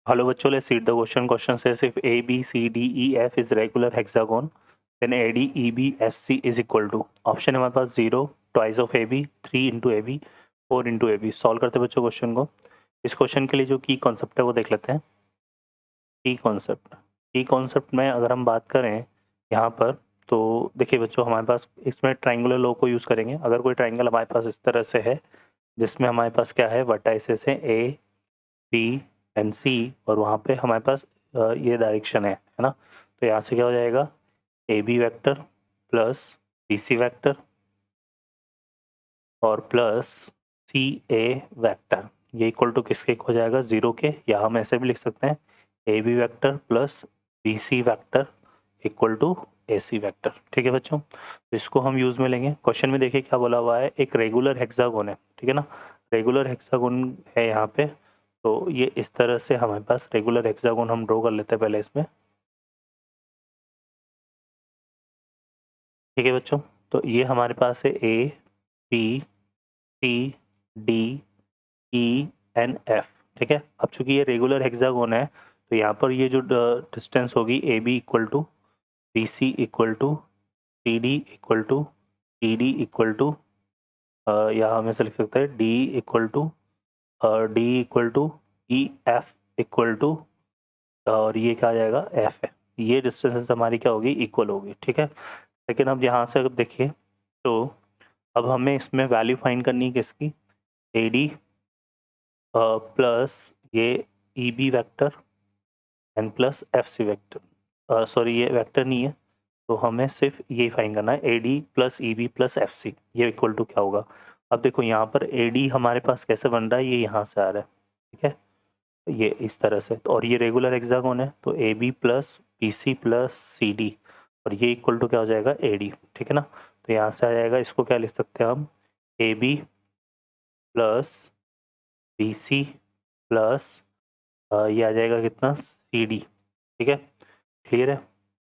Hello बच्चों, let's read the question. Question says if A, B, C, D, E, F is regular hexagon, then AD, EB, FC is equal to option है हमारे पास 0, twice of AB, 3 into AB, 4 into AB. Solve करते बच्चों question को. इस question के लिए जो की कॉन्सेप्ट है वो देख लेते हैं. की कॉन्सेप्ट में अगर हम बात करें यहाँ पर, तो देखिए बच्चों हमारे पास इसमें ट्राइंगुलर लॉ को यूज़ करेंगे. अगर कोई ट्राइंगल हमारे पास इस तरह से है जिसमें हमारे पास क्या है, वर्टाइसेस है A, B एंड C और वहाँ पे हमारे पास ये डायरेक्शन है ना. तो यहाँ से क्या हो जाएगा, AB vector plus BC vector और प्लस CA वेक्टर, ये इक्वल टू किसके हो जाएगा, 0 के. या हम ऐसे भी लिख सकते हैं AB vector plus BC vector equal to AC vector. ठीक है बच्चों, तो इसको हम यूज़ में लेंगे. क्वेश्चन में देखिए क्या बोला हुआ है, एक रेगुलर हेक्सागोन है. ठीक है ना, रेगुलर हेक्सागोन है यहाँ पे. तो ये इस तरह से हमारे पास रेगुलर हेक्सागोन हम ड्रॉ कर लेते हैं पहले इसमें. ठीक है बच्चों, तो ये हमारे पास है A, B, C, D, E and F. ठीक है, अब चूंकि ये रेगुलर हेक्सागोन है तो यहाँ पर ये जो डिस्टेंस होगी AB equal to BC equal to CD equal to ED equal to, या हम ऐसे लिख सकते हैं D equal to EF equal to, और ये क्या आ जाएगा, F है. ये डिस्टेंस हमारी क्या होगी, इक्वल होगी. ठीक है, लेकिन अब यहाँ से अगर देखिए तो अब हमें इसमें वैल्यू फाइंड करनी है किसकी, AD प्लस ये EB vector and plus FC vector. Sorry ये वेक्टर नहीं है, तो हमें सिर्फ ये फाइंड करना है AD plus EB plus FC, ये इक्वल टू क्या होगा. अब देखो यहाँ पर AD हमारे पास कैसे बन रहा है, ये यहाँ से आ रहा है. ठीक है, ये इस तरह से, और ये रेगुलर हेक्सागोन है तो AB plus BC plus CD और ये इक्वल टू क्या हो जाएगा, AD. ठीक है ना, तो यहाँ से आ जाएगा, इसको क्या लिख सकते हैं हम, AB प्लस BC प्लस ये आ जाएगा कितना, CD. ठीक है, क्लियर है,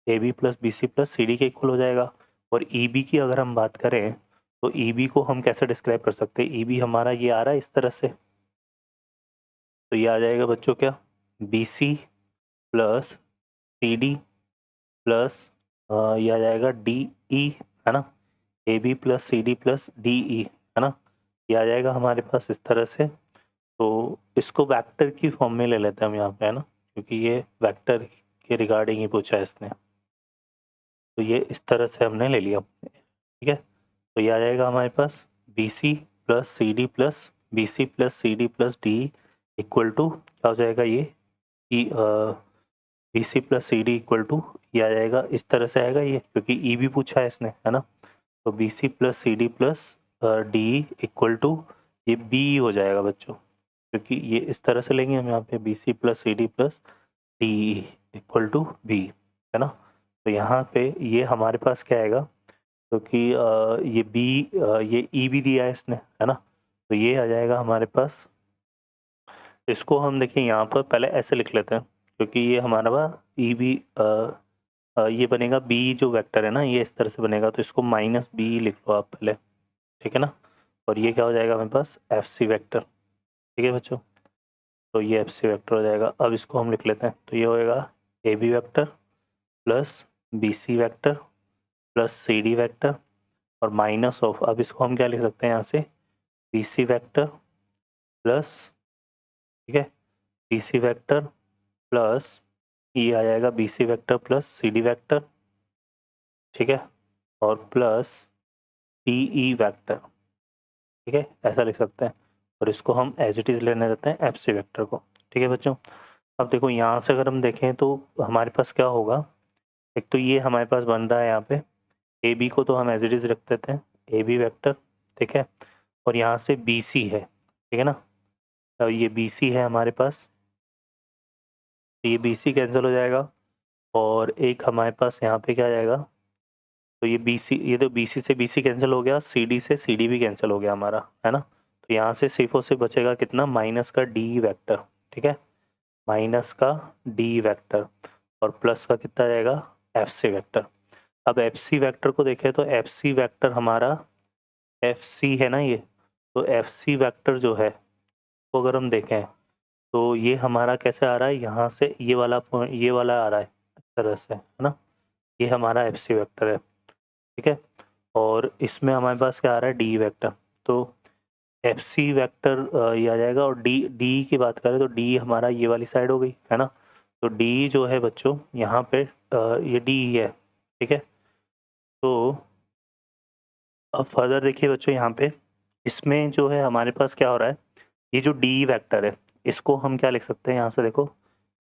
AB plus BC plus CD के इक्वल हो जाएगा. और EB की अगर हम बात करें तो EB को हम कैसे डिस्क्राइब कर सकते हैं, EB हमारा ये आ रहा है इस तरह से, तो ये आ जाएगा बच्चों क्या, BC प्लस CD प्लस ये आ जाएगा DE, है ना, AB plus CD plus DE, है ना, ये आ जाएगा हमारे पास इस तरह से. तो इसको वेक्टर की फॉर्म में ले लेते हैं हम यहाँ पे, है ना, क्योंकि ये वेक्टर के रिगार्डिंग ही पूछा है इसने. तो ये इस तरह से हमने ले लिया. ठीक है, तो ये आ जाएगा हमारे पास BC plus CD plus BC plus CD plus DE equal to क्या हो जाएगा, ये BC plus CD equal to, ये आ जाएगा इस तरह से आएगा ये, क्योंकि EB पूछा है इसने, है ना. तो BC plus CD plus DE equal to, ये BE हो जाएगा बच्चों, क्योंकि ये इस तरह से लेंगे हम यहाँ पे BC plus CD plus DE equal to B, है ना. तो यहाँ पे ये हमारे पास क्या आएगा, क्योंकि ये ये E भी दिया है इसने, है ना, तो ये आ जाएगा हमारे पास. इसको हम देखिए यहाँ पर पहले ऐसे लिख लेते हैं, क्योंकि ये हमारा ई बी ये बनेगा B जो वेक्टर है ना, ये इस तरह से बनेगा, तो इसको माइनस B लिख लो आप पहले. ठीक है ना, और ये क्या हो जाएगा हमारे पास, FC वेक्टर. ठीक है बच्चों, तो ये FC वेक्टर हो जाएगा. अब इसको हम लिख लेते हैं, तो ये होएगा AB vector plus BC vector plus CD vector और माइनस ऑफ, अब इसको हम क्या लिख सकते हैं यहाँ से, BC वेक्टर प्लस, ठीक है, BC वेक्टर प्लस ये आ जाएगा BC vector plus CD vector. ठीक है, और प्लस DE वेक्टर. ठीक है, ऐसा लिख सकते हैं, और इसको हम एज इट इज़ लेने देते हैं FC वेक्टर को. ठीक है बच्चों, अब देखो यहाँ से अगर हम देखें तो हमारे पास क्या होगा, एक तो ये हमारे पास बन रहा है यहाँ पे AB को तो हम एज इट इज़ रख देते हैं AB वेक्टर. ठीक है, और यहाँ से BC है. ठीक है ना, अब ये BC है हमारे पास, तो ये BC कैंसिल हो जाएगा, और एक हमारे पास यहाँ पे क्या आ जाएगा, तो ये BC, ये तो BC से BC कैंसिल हो गया, CD से CD भी कैंसिल हो गया हमारा, है ना. तो यहाँ से सिर्फ और सिर्फ बचेगा कितना, माइनस का D वेक्टर. ठीक है, माइनस का D वेक्टर और प्लस का कितना आ जाएगा, FC वेक्टर. अब FC वेक्टर को देखें तो FC वेक्टर हमारा FC है ना ये, तो FC वेक्टर जो है, तो अगर हम देखें तो ये हमारा कैसे आ रहा है, यहाँ से ये वाला पॉइंट, ये वाला आ रहा है इस तरह से, है ना, ये हमारा एफ सी वेक्टर है, ठीक है। और इसमें हमारे पास क्या आ रहा है, डी वेक्टर। तो एफ सी वैक्टर ये आ जाएगा, और डी डी की बात करें तो डी हमारा ये वाली साइड हो गई, है ना। तो डी जो है बच्चों यहाँ पे ये डी है, ठीक है। तो अब फर्दर देखिए बच्चों, यहाँ पे इसमें जो है हमारे पास क्या हो रहा है, ये जो डी वेक्टर है इसको हम क्या लिख सकते हैं, यहाँ से देखो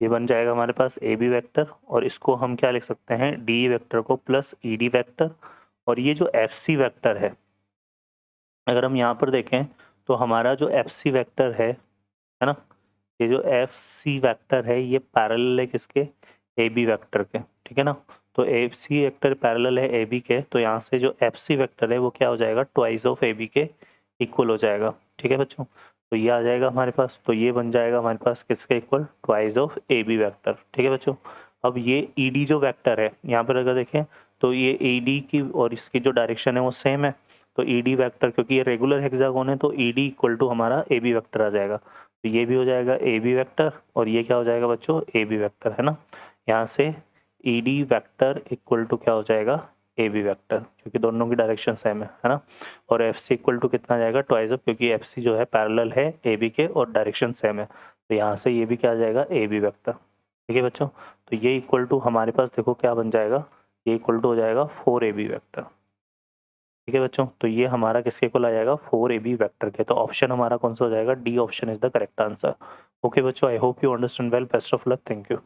ये बन जाएगा हमारे पास ए बी वैक्टर, और इसको हम क्या लिख सकते हैं, डी वेक्टर को प्लस ई डी वैक्टर। और ये जो एफ सी वैक्टर है, अगर हम यहाँ पर देखें तो हमारा जो एफ सी वैक्टर है ना, ये जो एफ सी वैक्टर है ये पैरेलल है किसके, ए बी वैक्टर के, ठीक है ना। तो एफ सी वैक्टर पैरेलल है ए बी के, तो यहाँ से जो एफ सी वैक्टर है वो क्या हो जाएगा, ट्वाइस ऑफ ए बी के इक्वल हो जाएगा, ठीक है बच्चों। तो ये आ जाएगा हमारे पास, तो ये बन जाएगा हमारे पास किसके equal, twice of A B vector, ठीक है बच्चों। अब ये ई डी जो वैक्टर है यहाँ पर अगर देखें तो ये ई डी की और इसकी जो डायरेक्शन है वो सेम है। तो ई डी वैक्टर, क्योंकि ये रेगुलर हेक्सागोन है, तो ई डी इक्वल टू हमारा ए बी वैक्टर आ जाएगा। तो ये भी हो जाएगा ए बी वैक्टर, और ये क्या हो जाएगा बच्चों, ए बी वैक्टर, है ना। यहाँ से E D vector equal to क्या हो जाएगा, ए बी वैक्टर, क्योंकि दोनों की डायरेक्शन सेम है ना। और एफ सी इक्वल टू कितना आ जाएगा, ट्वाइस ऑफ, क्योंकि एफ सी जो है पैरेलल है ए बी के और डायरेक्शन सेम है। तो यहाँ से ये भी क्या आ जाएगा, ए बी वैक्टर, ठीक है बच्चों। तो ये इक्वल टू हमारे पास देखो क्या बन जाएगा, ये इक्वल टू हो जाएगा 4 ए बी वैक्टर, ठीक है बच्चों। तो ये हमारा किसके इक्वल आ जाएगा, 4 ए बी वैक्टर के। तो ऑप्शन हमारा कौन सा हो जाएगा, D option is the correct answer. Okay बच्चों, I hope you understand well, best of luck, thank you.